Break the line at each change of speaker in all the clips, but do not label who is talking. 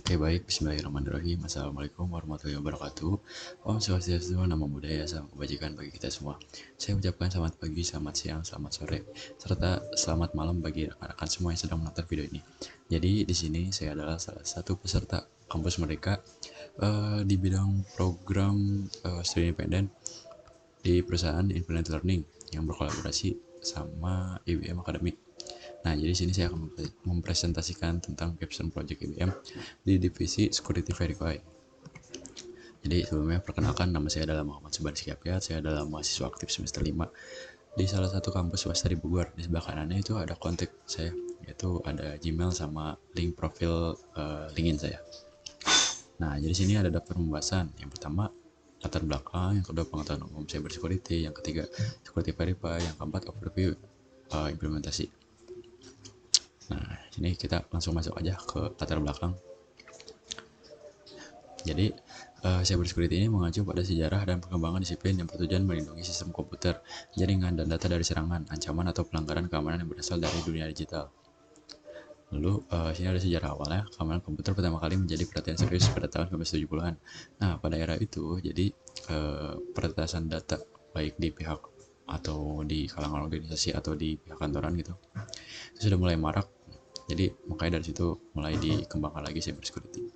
Oke baik, bismillahirrahmanirrahim. Assalamualaikum warahmatullahi wabarakatuh. Om Swastiastu, namo buddhaya, salam kebajikan bagi kita semua. Saya ucapkan selamat pagi, selamat siang, selamat sore, serta selamat malam bagi rekan-rekan semua yang sedang menonton video ini. Jadi di sini saya adalah salah satu peserta kampus Merdeka di bidang program studi independen di perusahaan Infinite Learning yang berkolaborasi sama IBM Academy. Nah, jadi sini saya akan mempresentasikan tentang capstone project IBM di divisi Security Verify. Jadi sebelumnya perkenalkan, nama saya adalah Muhammad Subhan Siapiat. Saya adalah mahasiswa aktif semester 5 di salah satu kampus swasta di Bogor. Di sebelah kanannya itu ada kontak saya, yaitu ada Gmail sama link profil LinkedIn saya. Nah, jadi sini ada daftar pembahasan. Yang pertama latar belakang, yang kedua pengetahuan umum cyber security, yang ketiga security verify, yang keempat overview implementasi. Nah, sini kita langsung masuk aja ke latar belakang. Jadi, cyber security ini mengacu pada sejarah dan perkembangan disiplin yang bertujuan melindungi sistem komputer, jaringan, dan data dari serangan, ancaman, atau pelanggaran keamanan yang berasal dari dunia digital. Lalu, sini ada sejarah awalnya. Keamanan komputer pertama kali menjadi perhatian serius pada tahun 1970-an. Nah, pada era itu, jadi peretasan data baik di pihak atau di kalangan organisasi atau di pihak kantoran gitu, itu sudah mulai marak. Jadi makanya dari situ mulai dikembangkan lagi cyber security.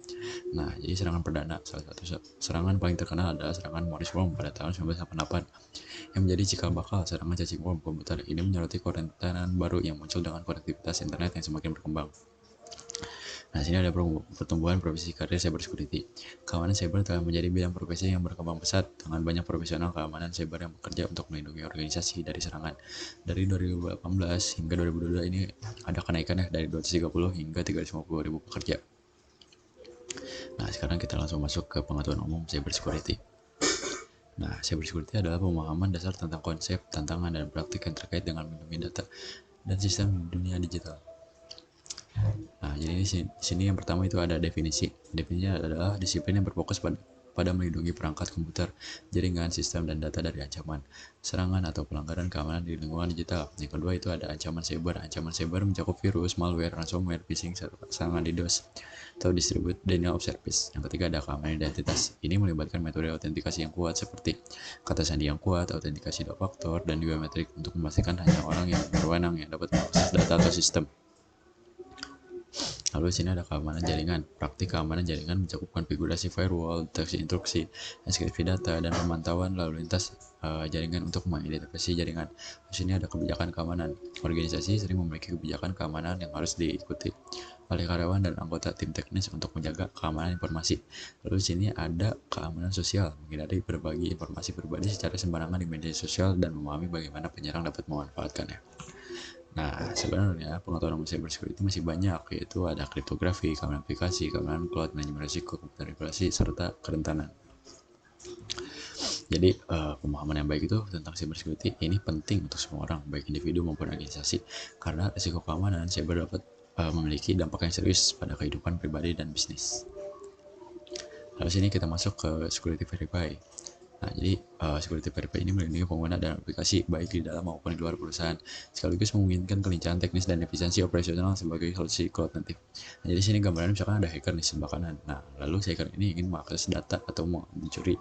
Nah, jadi serangan perdana, salah satu serangan paling terkenal adalah serangan Morris Worm pada tahun 1988 yang menjadi cikal bakal serangan cacing worm komputer. Ini menyoroti kerentanan baru yang muncul dengan konektivitas internet yang semakin berkembang. Nah, sini ada pertumbuhan profesi karir cyber security. Keamanan cyber telah menjadi bidang profesi yang berkembang pesat dengan banyak profesional keamanan cyber yang bekerja untuk melindungi organisasi dari serangan. Dari 2018 hingga 2022 ini ada kenaikan ya, dari 230 hingga 350 ribu pekerja. Nah, sekarang kita langsung masuk ke pengetahuan umum cyber security. Nah, cyber security adalah pemahaman dasar tentang konsep, tantangan, dan praktik yang terkait dengan melindungi data dan sistem di dunia digital. Nah, jadi di sini yang pertama itu ada definisi. Definisinya adalah disiplin yang berfokus pada melindungi perangkat komputer, jaringan, sistem, dan data dari ancaman, serangan, atau pelanggaran keamanan di lingkungan digital. Yang kedua itu ada ancaman cyber. Ancaman cyber mencakup virus, malware, ransomware, phishing, serangan DDoS, atau distributed denial of service. Yang ketiga ada keamanan identitas. Ini melibatkan metode autentikasi yang kuat seperti kata sandi yang kuat, autentikasi dua faktor, dan biometrik untuk memastikan hanya orang yang berwenang yang dapat mengakses data atau sistem. Lalu di sini ada keamanan jaringan. Praktik keamanan jaringan mencakup konfigurasi firewall, deteksi intrusi, enkripsi data, dan pemantauan lalu lintas jaringan untuk mengidentifikasi jaringan. Di sini ada kebijakan keamanan. Organisasi sering memiliki kebijakan keamanan yang harus diikuti oleh karyawan dan anggota tim teknis untuk menjaga keamanan informasi. Lalu di sini ada keamanan sosial, menghindari berbagi informasi pribadi secara sembarangan di media sosial dan memahami bagaimana penyerang dapat memanfaatkannya. Nah, sebenarnya pengetahuan umum cyber security masih banyak, yaitu ada kriptografi, keamanan aplikasi, keamanan cloud, manajemen risiko, komputer regulasi, serta kerentanan. Jadi, pemahaman yang baik itu tentang cyber security ini penting untuk semua orang, baik individu maupun organisasi, karena risiko keamanan cyber dapat memiliki dampak yang serius pada kehidupan pribadi dan bisnis. Lalu sini kita masuk ke security verify. Nah, jadi security verify ini melindungi pengguna dan aplikasi baik di dalam maupun di luar perusahaan, sekaligus memungkinkan kelincahan teknis dan efisiensi operasional sebagai solusi cloud native. Nah, jadi sini gambarannya misalkan ada hacker di sebelah kanan. Nah, lalu si hacker ini ingin mengakses data atau mencuri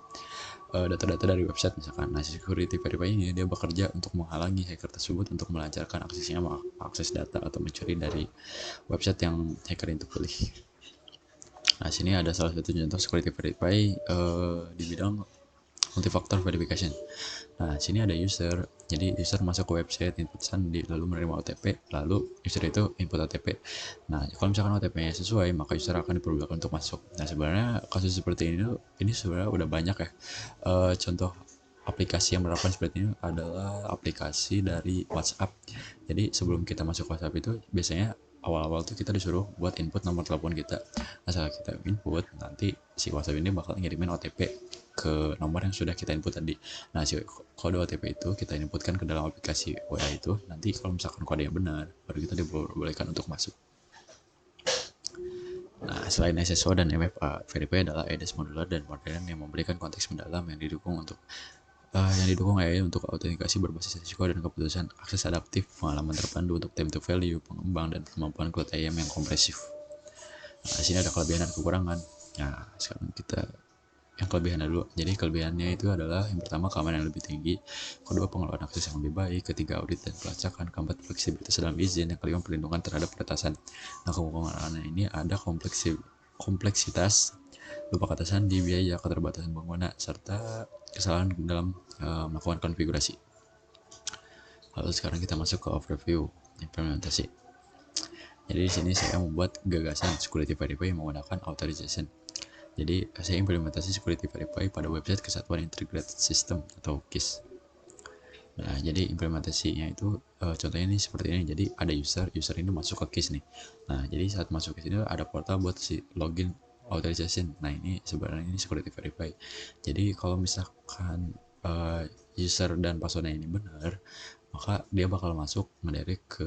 data-data dari website misalkan. Nah, security verify ini dia bekerja untuk menghalangi hacker tersebut untuk melancarkan aksesnya mengakses data atau mencuri dari website yang hacker itu pilih. Nah, sini ada salah satu contoh security verify di bidang multifactor verification. Nah, sini ada user. Jadi user masuk ke website, input sandi, lalu menerima OTP, lalu user itu input OTP. Nah, kalau misalkan OTP-nya sesuai, maka user akan diperbolehkan untuk masuk. Nah, sebenarnya kasus seperti ini sebenarnya udah banyak ya. Contoh aplikasi yang menerapkan seperti ini adalah aplikasi dari WhatsApp. Jadi sebelum kita masuk WhatsApp itu biasanya awal-awal tuh kita disuruh buat input nomor telepon kita. Asal kita input, nanti si WhatsApp ini bakal ngirimin OTP ke nomor yang sudah kita input tadi. Nah, si kode OTP itu kita inputkan ke dalam aplikasi WA itu. Nanti kalau misalkan kodenya benar, baru kita diperbolehkan untuk masuk. Nah, selain SSO dan MFA, Verify adalah EDES modular dan modern yang memberikan konteks mendalam yang didukung AI untuk autentikasi berbasis risiko dan keputusan, akses adaptif, pengalaman terpandu untuk time to value, pengembang, dan kemampuan cloud IAM yang kompresif. Nah, di sini ada kelebihan dan kekurangan. Nah, sekarang kita yang kelebihannya dulu. Jadi kelebihannya itu adalah yang pertama keamanan yang lebih tinggi, kedua pengelolaan akses yang lebih baik, ketiga audit dan pelacakan, keempat fleksibilitas dalam izin, yang kelima perlindungan terhadap peretasan. Nah, kekurangannya ini ada kompleksitas, lupa katasan di biaya, keterbatasan pengguna, serta kesalahan dalam melakukan konfigurasi. Lalu sekarang kita masuk ke overview implementasi. Jadi di sini saya membuat gagasan security verify menggunakan authorization. Jadi saya implementasi security verify pada website Kesatuan Integrated System atau KIS. Nah, jadi implementasinya itu contohnya ini seperti ini. Jadi ada user ini masuk ke KIS nih. Nah, jadi saat masuk ke sini ada portal buat si login authorization. Nah, ini sebenarnya ini security verify. Jadi kalau misalkan user dan passwordnya ini benar, maka dia bakal masuk ngedirect ke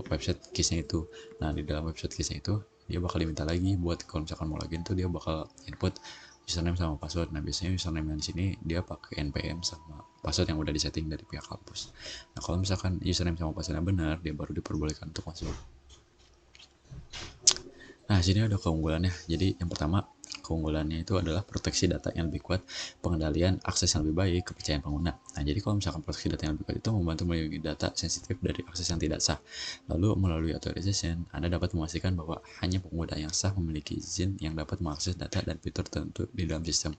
website KIS-nya itu. Nah, di dalam website KIS-nya itu dia bakal diminta lagi buat kalau misalkan mau login tuh dia bakal input username sama password. Nah, biasanya username yang di sini dia pakai npm sama password yang udah disetting dari pihak kampus. Nah, kalau misalkan username sama passwordnya benar, dia baru diperbolehkan untuk masuk. Nah, sini ada keunggulannya. Jadi yang pertama, keunggulannya itu adalah proteksi data yang lebih kuat, pengendalian akses yang lebih baik, kepercayaan pengguna. Nah, jadi kalau misalkan proteksi data yang lebih kuat itu membantu melindungi data sensitif dari akses yang tidak sah. Lalu melalui authorization, Anda dapat memastikan bahwa hanya pengguna yang sah memiliki izin yang dapat mengakses data dan fitur tertentu di dalam sistem.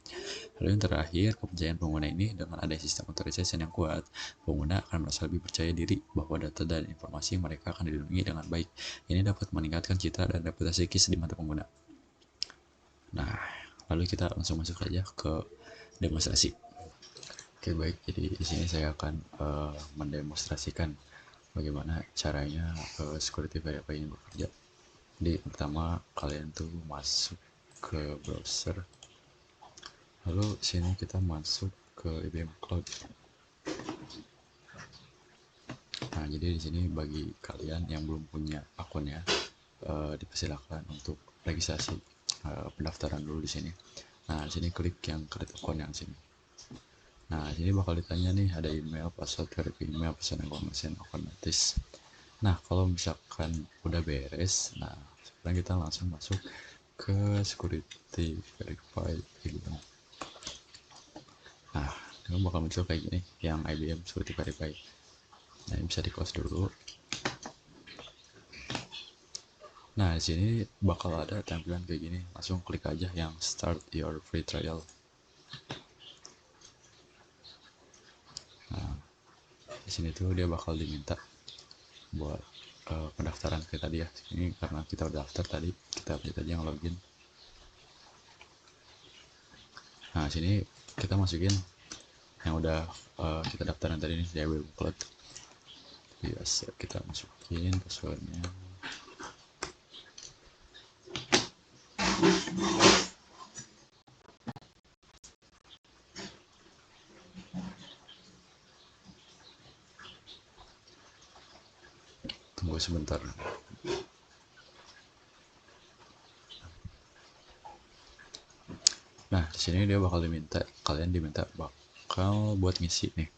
Lalu yang terakhir, kepercayaan pengguna ini dengan adanya sistem authorization yang kuat, pengguna akan merasa lebih percaya diri bahwa data dan informasi mereka akan dilindungi dengan baik. Ini dapat meningkatkan citra dan reputasi KIS di mata pengguna. Nah, lalu kita langsung masuk saja ke demonstrasi. Oke, baik. Jadi di sini saya akan mendemonstrasikan bagaimana caranya security verify ini bekerja. Jadi pertama kalian tuh masuk ke browser, lalu sini kita masuk ke IBM Cloud. Nah, jadi di sini bagi kalian yang belum punya akun ya, dipersilakan untuk registrasi pendaftaran dulu di sini. Nah, di sini klik yang create account yang sini. Nah, di sini bakal ditanya nih ada email, password, verify email, pesan informasi otomatis. Nah, kalau misalkan udah beres, nah sekarang kita langsung masuk ke security verify IBM. Nah, ini bakal muncul kayak gini, yang IBM security verify. Nah, ini bisa di close dulu. Nah, di sini bakal ada tampilan kayak gini. Langsung klik aja yang start your free trial. Nah, di sini tuh dia bakal diminta buat pendaftaran kayak tadi ya. Ini karena kita udah daftar tadi, kita update aja yang login. Nah, sini kita masukin yang udah kita daftaran tadi nih di IBM Cloud. Biasa kita masukin passwordnya. Tunggu sebentar. Nah, di sini dia bakal kalian diminta bakal buat ngisi nih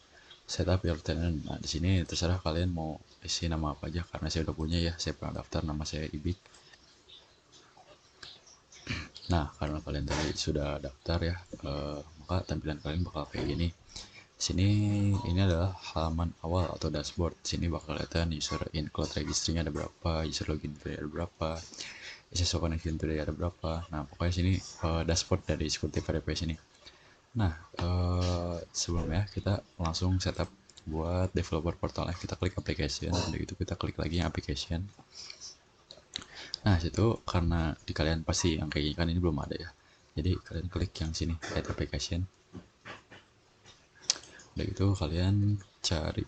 setup your tenant. Nah, di sini terserah kalian mau isi nama apa aja karena saya udah punya ya, saya pernah daftar nama saya Ibik. Nah, karena kalian tadi sudah daftar ya, maka tampilan kalian bakal kayak gini. Sini ini adalah halaman awal atau dashboard. Sini bakal kelihatan user in cloud registry-nya ada berapa, user login today ada berapa, user connection today ada berapa. Nah, pokoknya sini dashboard dari security verify sini. Nah, sebelumnya kita langsung setup buat developer portalnya. Kita klik application, udah gitu kita klik lagi yang application. Nah, situ karena di kalian pasti yang kayak gini kan ini belum ada ya. Jadi kalian klik yang sini, add application. Udah gitu kalian cari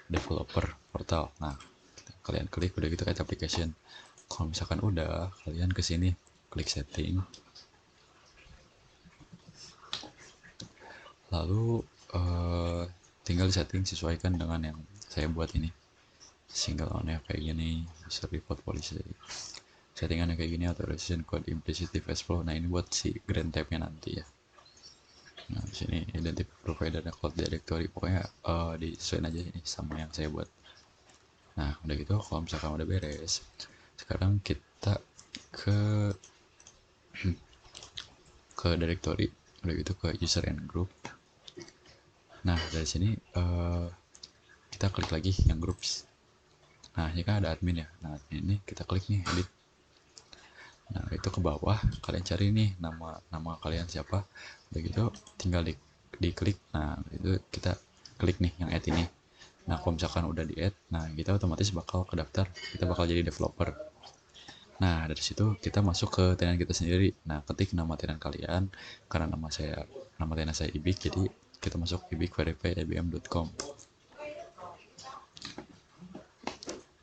developer portal. Nah, kalian klik udah gitu add application. Kalau misalkan udah, kalian ke sini klik setting. Lalu tinggal setting sesuaikan dengan yang saya buat ini. Single on ya kayak gini, user report policy. Settingannya kayak gini, authorization code implicit device flow. Nah, ini buat si grand tab-nya nanti ya. Nah, di sini identify provider dan cloud directory, pokoknya disesuaikan aja ini sama yang saya buat. Nah, udah gitu kalau misalkan udah beres, sekarang kita ke directory, udah gitu ke user and group. Nah dari sini kita klik lagi yang groups. Nah ini kan ada admin ya, nah ini kita klik nih edit. Nah itu ke bawah kalian cari nih nama kalian siapa, udah gitu tinggal diklik. Nah itu kita klik nih yang add ini. Nah kalau misalkan udah di add, nah kita otomatis bakal ke daftar, kita bakal jadi developer. Nah dari situ kita masuk ke tenant kita sendiri. Nah ketik nama tenant kalian, karena nama tenant saya Ibik, jadi kita masuk ibikverify.ibm.com.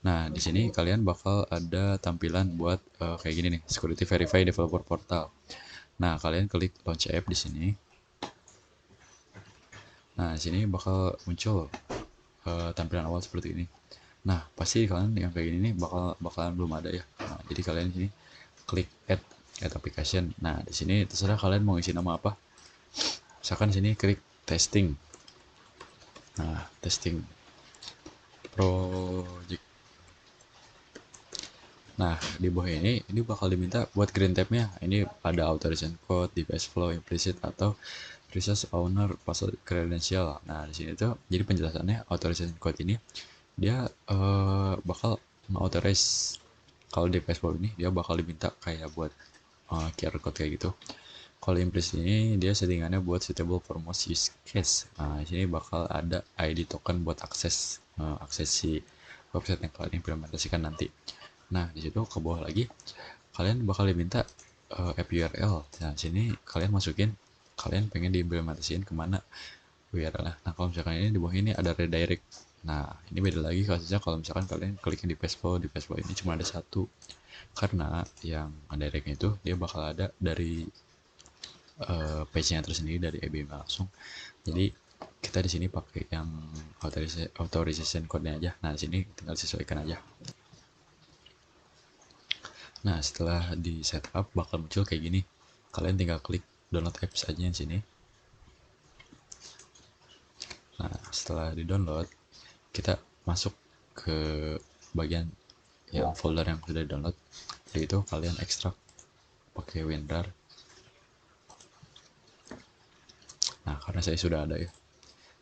Nah, di sini kalian bakal ada tampilan buat kayak gini nih, Security Verify Developer Portal. Nah, kalian klik Launch App di sini. Nah, di sini bakal muncul tampilan awal seperti ini. Nah, pasti kalian yang kayak gini nih bakalan belum ada ya. Nah, jadi kalian di sini klik Add Application. Nah, di sini terserah kalian mau isi nama apa. Misalkan di sini klik Testing. Nah, Testing Project. Nah, di bawah ini bakal diminta buat green tab-nya. Ini ada authorization code, device flow, implicit atau resource owner password credential. Nah, di sini tuh jadi penjelasannya authorization code ini dia bakal authorize kalau device flow ini dia bakal diminta kayak buat QR code kayak gitu. Kalau implicit ini dia settingannya buat suitable for most use case. Nah, di sini bakal ada ID token buat akses si website yang kalian implementasikan nanti. Nah, di situ ke bawah lagi kalian bakal diminta app URL. Nah, sini kalian masukin kalian pengen diimplementasiin kemana URL. Nah, kalau misalkan ini di bawah ini ada redirect. Nah, ini beda lagi kasusnya kalau misalkan kalian klik di pageflow ini cuma ada satu. Karena yang directnya itu dia bakal ada dari page-nya tersendiri dari IBM langsung. Jadi kita di sini pakai yang authorization code-nya aja. Nah, di sini tinggal sesuaikan aja. Nah, setelah di setup bakal muncul kayak gini. Kalian tinggal klik download apps aja di sini. Nah, setelah di download, kita masuk ke bagian yang folder yang sudah di download. Yaitu kalian ekstrak pakai WinRAR. Nah, karena saya sudah ada ya,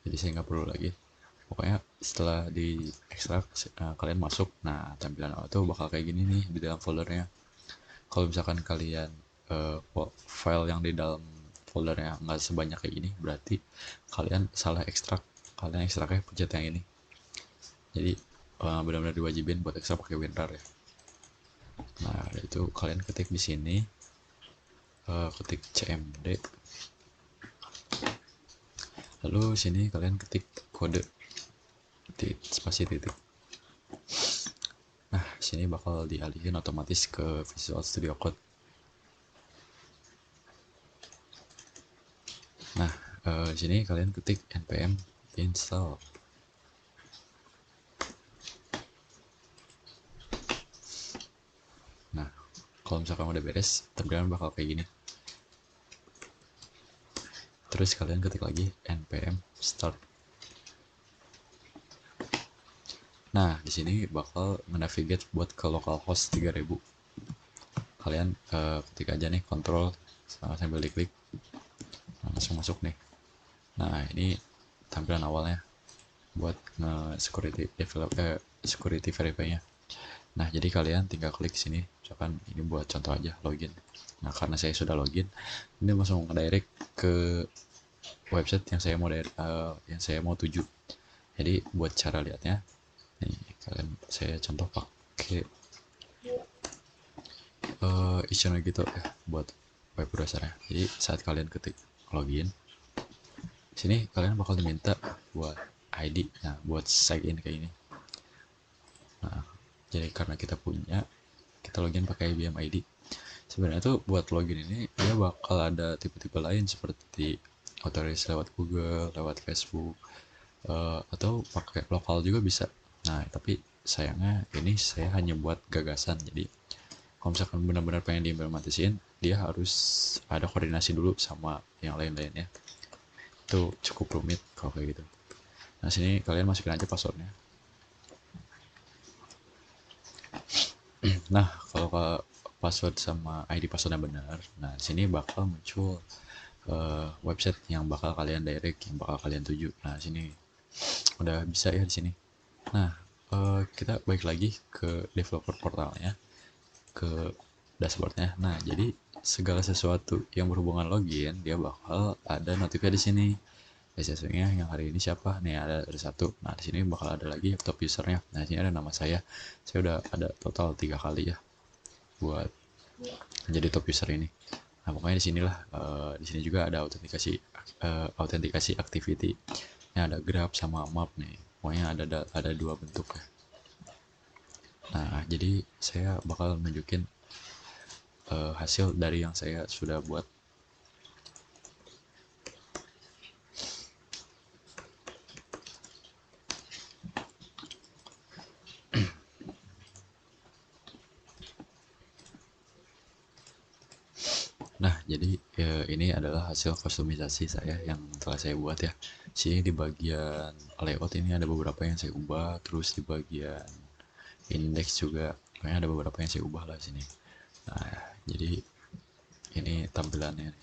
jadi saya nggak perlu lagi. Pokoknya setelah di ekstrak, kalian masuk. Nah, tampilan awal tuh bakal kayak gini nih di dalam foldernya. Kalau misalkan kalian file yang di dalam foldernya nggak sebanyak kayak gini, berarti kalian salah ekstrak. Kalian ekstraknya pencet yang ini. Jadi benar-benar diwajibin buat ekstrak pakai WinRAR ya. Nah, itu kalian ketik di sini, ketik cmd, lalu sini kalian ketik kode spasi titik. Nah, sini bakal dialihin otomatis ke Visual Studio Code. Nah, di sini kalian ketik npm install. Nah, kalau misalkan udah beres, tampilan bakal kayak gini. Terus kalian ketik lagi npm start. Nah, di sini bakal navigate buat ke localhost 3000. Kalian ketik aja nih control sambil diklik. Langsung masuk nih. Nah, ini tampilan awalnya buat security verify-nya. Nah, jadi kalian tinggal klik sini. Misalkan ini buat contoh aja login. Nah, karena saya sudah login, ini langsung ngedirect ke website yang saya mau tuju. Jadi buat cara lihatnya, nih saya contoh pakai Ichino gitu ya buat web browsernya. Jadi saat kalian ketik login, sini kalian bakal diminta buat ID, nah buat sign in kayak ini. Nah, jadi karena kita login pakai IBM ID. Sebenarnya tuh buat login ini dia bakal ada tipe-tipe lain seperti authorized lewat Google, lewat Facebook, atau pakai lokal juga bisa. Nah, tapi sayangnya ini saya hanya buat gagasan. Jadi kalau misalkan benar-benar pengen diimplementasiin, dia harus ada koordinasi dulu sama yang lain-lainnya. Itu cukup rumit kalau kayak gitu. Nah, sini kalian masukin aja passwordnya. Nah, kalau password sama ID passwordnya benar, nah di sini bakal muncul website yang bakal kalian direct, yang bakal kalian tuju. Nah sini udah bisa ya di sini. Nah kita balik lagi ke developer portalnya, ke dashboardnya. Nah jadi segala sesuatu yang berhubungan login dia bakal ada notifnya di sini. SSU-nya yang hari ini siapa nih, ada satu. Nah di sini bakal ada lagi top usernya. Nah di sini ada nama saya udah ada total 3 kali ya buat menjadi top user ini. Nah pokoknya di sinilah di sini juga ada autentikasi activity. Ini ada graph sama map nih. Pokoknya ada 2 bentuk ya. Nah jadi saya bakal nunjukin hasil dari yang saya sudah buat. Nah, jadi ini adalah hasil kustomisasi saya yang telah saya buat ya. Sini di bagian layout ini ada beberapa yang saya ubah, terus di bagian index juga kayaknya ada beberapa yang saya ubah lah sini. Nah, jadi ini tampilannya.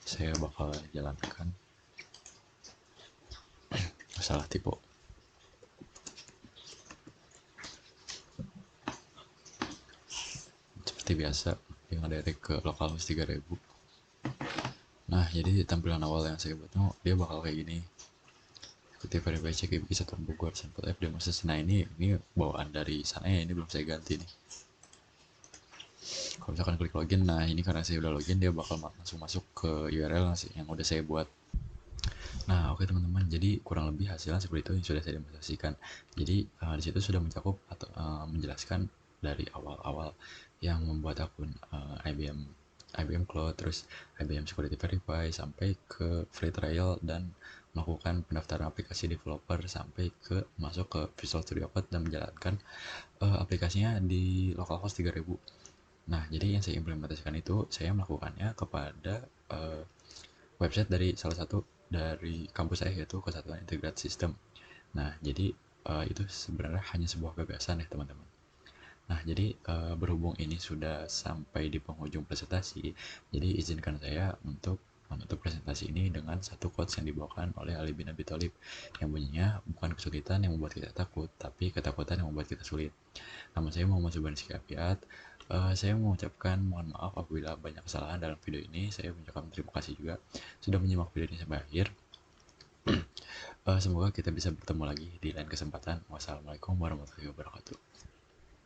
Saya bakal jalankan. Salah tipe. Seperti biasa, yang direct ke localhost 3000. Nah, jadi tampilan awal yang saya buat dia bakal kayak gini. Ikuti verify cek bisa Bogor sampel FD Moses. Nah ini bawaan dari sana ya, ini belum saya ganti nih. Kalau misalkan klik login, nah ini karena saya udah login dia bakal langsung masuk ke URL yang udah saya buat. Nah oke teman-teman, jadi kurang lebih hasilnya seperti itu yang sudah saya demonstrasikan. Jadi di situ sudah mencakup atau menjelaskan dari awal-awal yang membuat akun IBM Cloud, terus IBM Security Verify sampai ke free trial dan melakukan pendaftaran aplikasi developer sampai ke masuk ke Visual Studio Code dan menjalankan aplikasinya di localhost 3000. Nah, jadi yang saya implementasikan itu saya melakukannya kepada website dari salah satu dari kampus saya, yaitu Kesatuan Integrasi Sistem. Nah, jadi itu sebenarnya hanya sebuah gagasan ya teman-teman. Nah, jadi berhubung ini sudah sampai di penghujung presentasi, jadi izinkan saya untuk menutup presentasi ini dengan satu quotes yang dibawakan oleh Ali bin Abi Thalib yang bunyinya, bukan kesulitan yang membuat kita takut, tapi ketakutan yang membuat kita sulit. Nama saya Muhammad Subhan Syafiat. Saya mengucapkan mohon maaf apabila banyak kesalahan dalam video ini. Saya mengucapkan terima kasih juga sudah menyimak video ini sampai akhir. Semoga kita bisa bertemu lagi di lain kesempatan. Wassalamualaikum warahmatullahi wabarakatuh.